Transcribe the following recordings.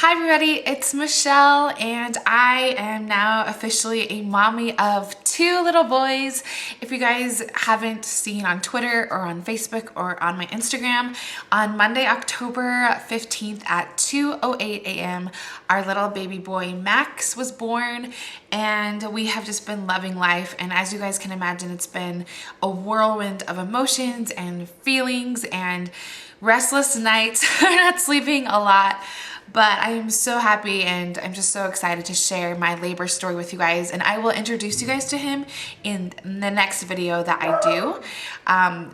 Hi everybody, it's Michelle and I am now officially a mommy of 2 little boys. If you guys haven't seen on Twitter or on Facebook or on my Instagram, on Monday, October 15th at 2:08 a.m., our little baby boy Max was born and we have just been loving life. And as you guys can imagine, it's been a whirlwind of emotions and feelings and restless nights, not sleeping a lot. But I am so happy and I'm just so excited to share my labor story with you guys, and I will introduce you guys to him in the next video that I do.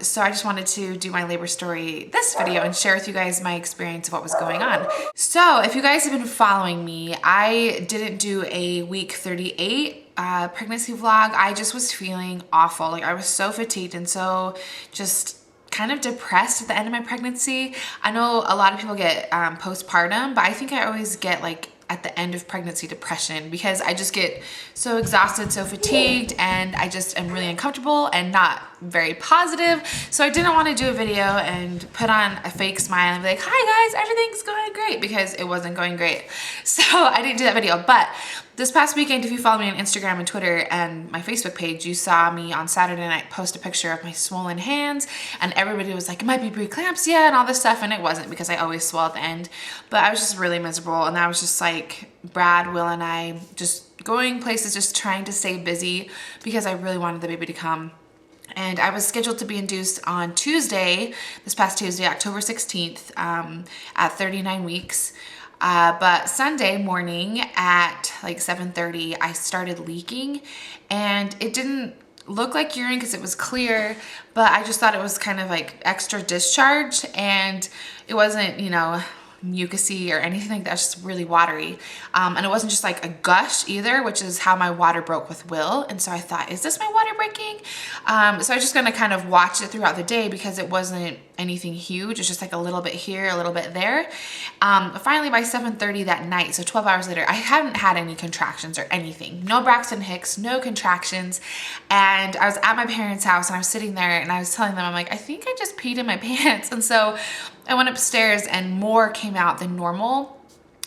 So I just wanted to do my labor story this video and share with you guys my experience of what was going on. So if you guys have been following me, I didn't do a week 38 pregnancy vlog. I just was feeling awful. Like I was so fatigued and so just kind of depressed at the end of my pregnancy. I know a lot of people get postpartum, but I think I always get like at the end of pregnancy depression because I just get so exhausted, so fatigued, and I just am really uncomfortable and not very positive. So I didn't want to do a video and put on a fake smile and be like, hi guys, everything's going great, because it wasn't going great. So I didn't do that video. But this past weekend, if you follow me on Instagram and Twitter and my Facebook page, you saw me on Saturday night post a picture of my swollen hands, and everybody was like, it might be preeclampsia and all this stuff, and it wasn't, because I always swell at the end. But I was just really miserable, and I was just like, Brad, Will, and I just going places, just trying to stay busy because I really wanted the baby to come. And I was scheduled to be induced on Tuesday, this past Tuesday, October 16th, at 39 weeks. But Sunday morning at like 7:30, I started leaking, and it didn't look like urine because it was clear, but I just thought it was kind of like extra discharge, and it wasn't, you know, mucusy or anything like that. It's just really watery. And it wasn't just like a gush either, which is how my water broke with Will. And so I thought, is this my water breaking? So I was just gonna kind of watch it throughout the day because it wasn't anything huge. It's just like a little bit here, a little bit there. Finally by 7:30 that night, so 12 hours later, I hadn't had any contractions or anything. No Braxton Hicks, no contractions. And I was at my parents' house and I was sitting there and I was telling them, I'm like, I think I just peed in my pants. And so I went upstairs and more came out than normal.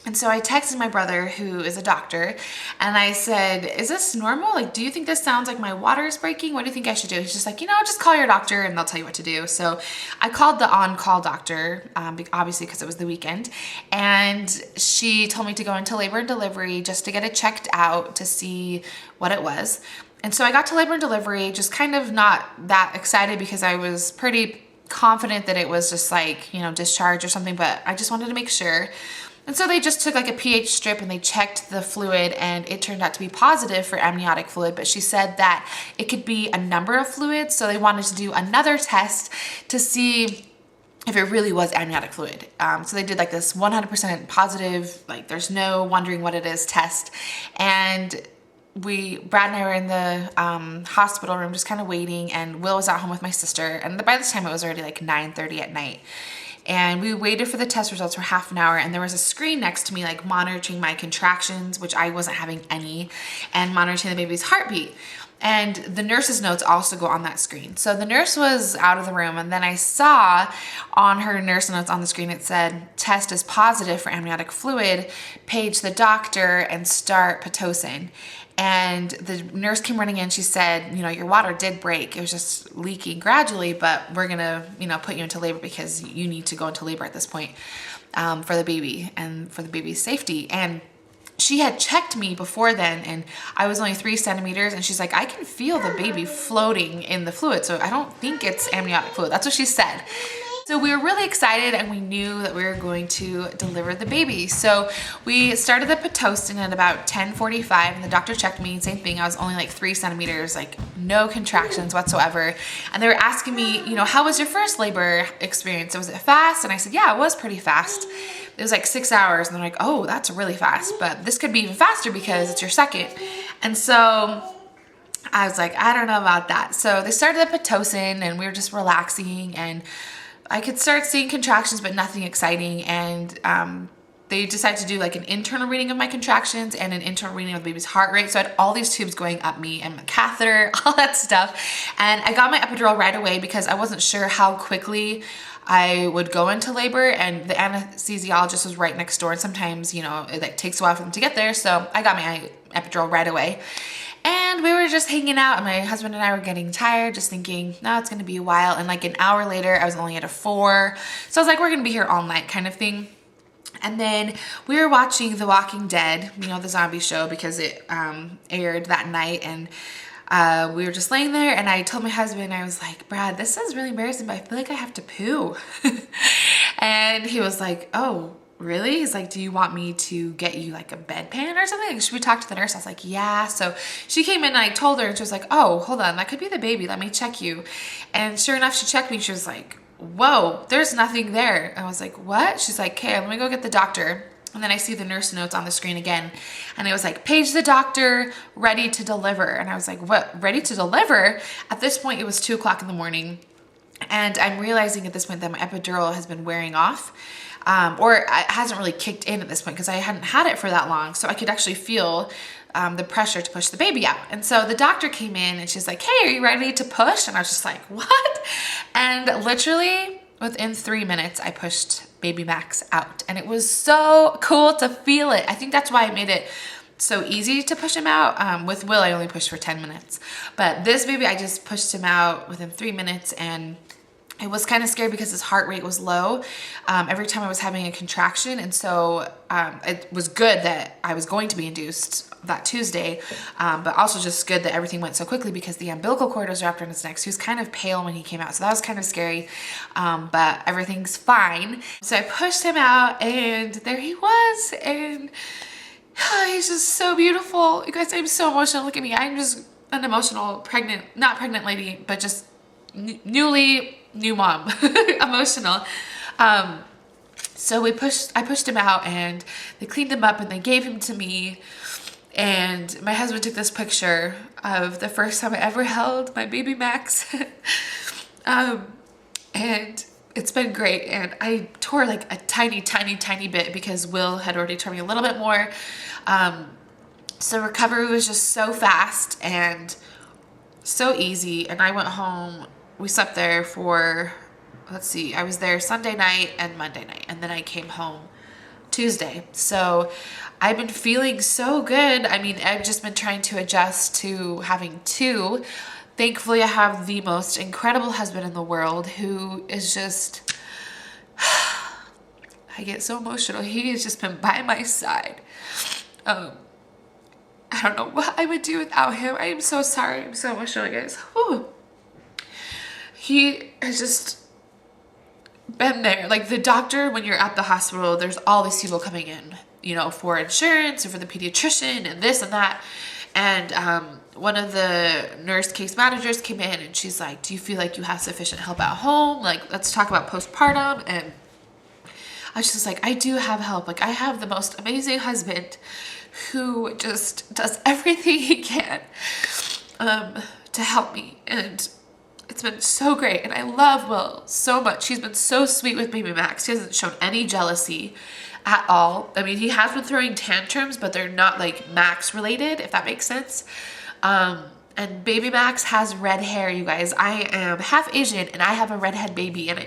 And so I texted my brother, who is a doctor, and I said, is this normal? Like, do you think this sounds like my water is breaking? What do you think I should do? He's just like, you know, just call your doctor and they'll tell you what to do. So I called the on-call doctor, obviously because it was the weekend, and she told me to go into labor and delivery just to get it checked out to see what it was. And so I got to labor and delivery, just kind of not that excited because I was pretty confident that it was just like, you know, discharge or something, but I just wanted to make sure. And so they just took like a pH strip and they checked the fluid, and it turned out to be positive for amniotic fluid, but she said that it could be a number of fluids, so they wanted to do another test to see if it really was amniotic fluid. So they did like this 100% positive, like there's no wondering what it is test. And Brad and I were in the hospital room just kind of waiting, and Will was at home with my sister, and by this time it was already like 9:30 at night. And we waited for the test results for half an hour, and there was a screen next to me like monitoring my contractions, which I wasn't having any, and monitoring the baby's heartbeat. And the nurse's notes also go on that screen. So the nurse was out of the room, and then I saw on her nurse notes on the screen, it said, test is positive for amniotic fluid, page the doctor and start Pitocin. And the nurse came running in, she said, you know, your water did break. It was just leaking gradually, but we're gonna, you know, put you into labor because you need to go into labor at this point for the baby and for the baby's safety. And she had checked me before then, and I was only 3 centimeters, and she's like, I can feel the baby floating in the fluid, so I don't think it's amniotic fluid. That's what she said. So we were really excited, and we knew that we were going to deliver the baby. So we started the Pitocin at about 10:45, and the doctor checked me, same thing. I was only like 3 centimeters, like no contractions whatsoever. And they were asking me, you know, how was your first labor experience? Was it fast? And I said, yeah, it was pretty fast. It was like 6 hours, and they're like, oh, that's really fast, but this could be even faster because it's your second. And so I was like, I don't know about that. So they started the Pitocin, and we were just relaxing, and I could start seeing contractions, but nothing exciting. And they decided to do like an internal reading of my contractions and an internal reading of the baby's heart rate. So I had all these tubes going up me and my catheter, all that stuff. And I got my epidural right away because I wasn't sure how quickly I would go into labor, and the anesthesiologist was right next door. And sometimes, you know, it like takes a while for them to get there. So I got my epidural right away. And we were just hanging out, and my husband and I were getting tired, just thinking, no, it's gonna be a while. And like an hour later, I was only at a 4. So I was like, we're gonna be here all night kind of thing. And then we were watching The Walking Dead, you know, the zombie show, because it aired that night. And we were just laying there, and I told my husband, I was like, Brad, this is really embarrassing, but I feel like I have to poo. And he was like, oh, really? He's like, do you want me to get you like a bedpan or something? Like, should we talk to the nurse? I was like, yeah. So she came in and I told her, and she was like, oh, hold on, that could be the baby. Let me check you. And sure enough, she checked me. She was like, whoa, there's nothing there. I was like, what? She's like, okay, let me go get the doctor. And then I see the nurse notes on the screen again. And it was like, page the doctor, ready to deliver. And I was like, what, ready to deliver? At this point, it was 2 o'clock in the morning. And I'm realizing at this point that my epidural has been wearing off. Or it hasn't really kicked in at this point because I hadn't had it for that long. So I could actually feel the pressure to push the baby out. And so the doctor came in and she's like, hey, are you ready to push? And I was just like, what? And literally within 3 minutes, I pushed baby Max out. And it was so cool to feel it. I think that's why I made it so easy to push him out. With Will, I only pushed for 10 minutes. But this baby, I just pushed him out within 3 minutes, and it was kind of scary because his heart rate was low every time I was having a contraction. And so it was good that I was going to be induced that Tuesday, but also just good that everything went so quickly because the umbilical cord was wrapped around his neck. So he was kind of pale when he came out. So that was kind of scary, but everything's fine. So I pushed him out, and there he was. And he's just so beautiful. You guys, I'm so emotional. Look at me. I'm just an emotional not pregnant lady, but just new mom, emotional. So I pushed him out, and they cleaned him up, and they gave him to me. And my husband took this picture of the first time I ever held my baby Max. And it's been great. And I tore like a tiny bit because Will had already torn me a little bit more. So recovery was just so fast and so easy. And I went home. We slept there for, let's see, I was there Sunday night and Monday night, and then I came home Tuesday. So I've been feeling so good. I mean, I've just been trying to adjust to having 2. Thankfully, I have the most incredible husband in the world who is just, I get so emotional. He has just been by my side. I don't know what I would do without him. I am so sorry. I'm so emotional, guys. Whew. He has just been there. Like the doctor, when you're at the hospital, there's all these people coming in, you know, for insurance or for the pediatrician and this and that. And one of the nurse case managers came in, and she's like, do you feel like you have sufficient help at home? Like, let's talk about postpartum. And I was just like, I do have help. Like, I have the most amazing husband who just does everything he can to help me. And it's been so great. And I love Will so much. He's been so sweet with baby Max. He hasn't shown any jealousy at all. I mean, he has been throwing tantrums, but they're not like Max related, if that makes sense. And baby Max has red hair, you guys. I am half Asian and I have a redhead baby, and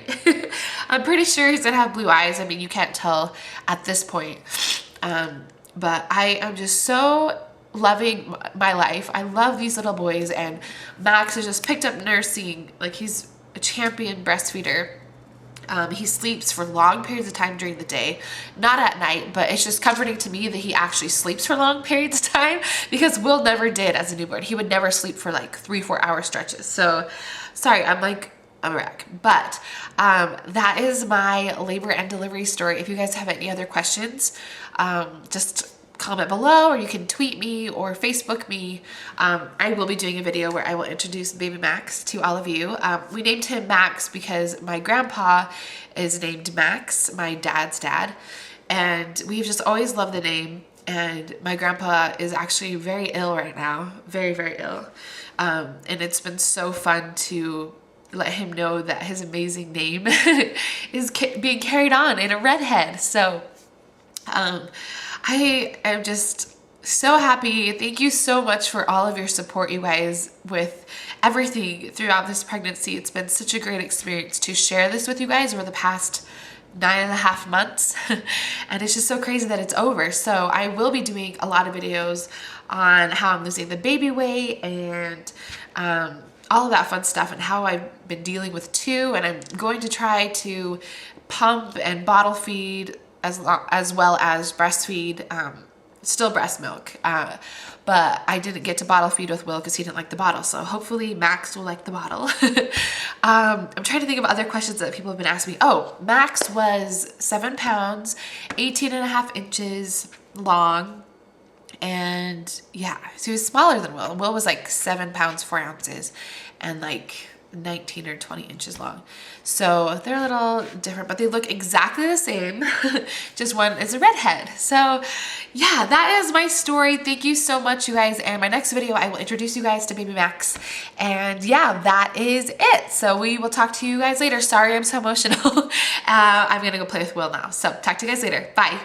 I'm pretty sure he's gonna have blue eyes. I mean, you can't tell at this point. But I am just so loving my life. I love these little boys, and Max has just picked up nursing. Like, he's a champion breastfeeder. He sleeps for long periods of time during the day, not at night, but it's just comforting to me that he actually sleeps for long periods of time, because Will never did as a newborn. He would never sleep for like 3-4 hour stretches. So sorry, I'm like a wreck. But that is my labor and delivery story. If you guys have any other questions, just comment below, or you can tweet me or Facebook me. I will be doing a video where I will introduce baby Max to all of you. We named him Max because my grandpa is named Max, my dad's dad, and we've just always loved the name. And my grandpa is actually very ill right now, very, very ill. And it's been so fun to let him know that his amazing name is being carried on in a redhead. So I am just so happy. Thank you so much for all of your support, you guys, with everything throughout this pregnancy. It's been such a great experience to share this with you guys over the past 9.5 months. And it's just so crazy that it's over. So I will be doing a lot of videos on how I'm losing the baby weight and all of that fun stuff and how I've been dealing with two. And I'm going to try to pump and bottle feed as well as breastfeed, still breast milk. But I didn't get to bottle feed with Will because he didn't like the bottle. So hopefully Max will like the bottle. I'm trying to think of other questions that people have been asking me. Oh, Max was 7 pounds, 18.5 inches long. And yeah, so he was smaller than Will. Will was like 7 pounds, 4 ounces and like 19 or 20 inches long. So they're a little different, but they look exactly the same. Just one is a redhead. So yeah, that is my story. Thank you so much, you guys. And my next video, I will introduce you guys to baby Max. And yeah, that is it. So we will talk to you guys later. Sorry, I'm so emotional. I'm gonna go play with Will now. So talk to you guys later. Bye.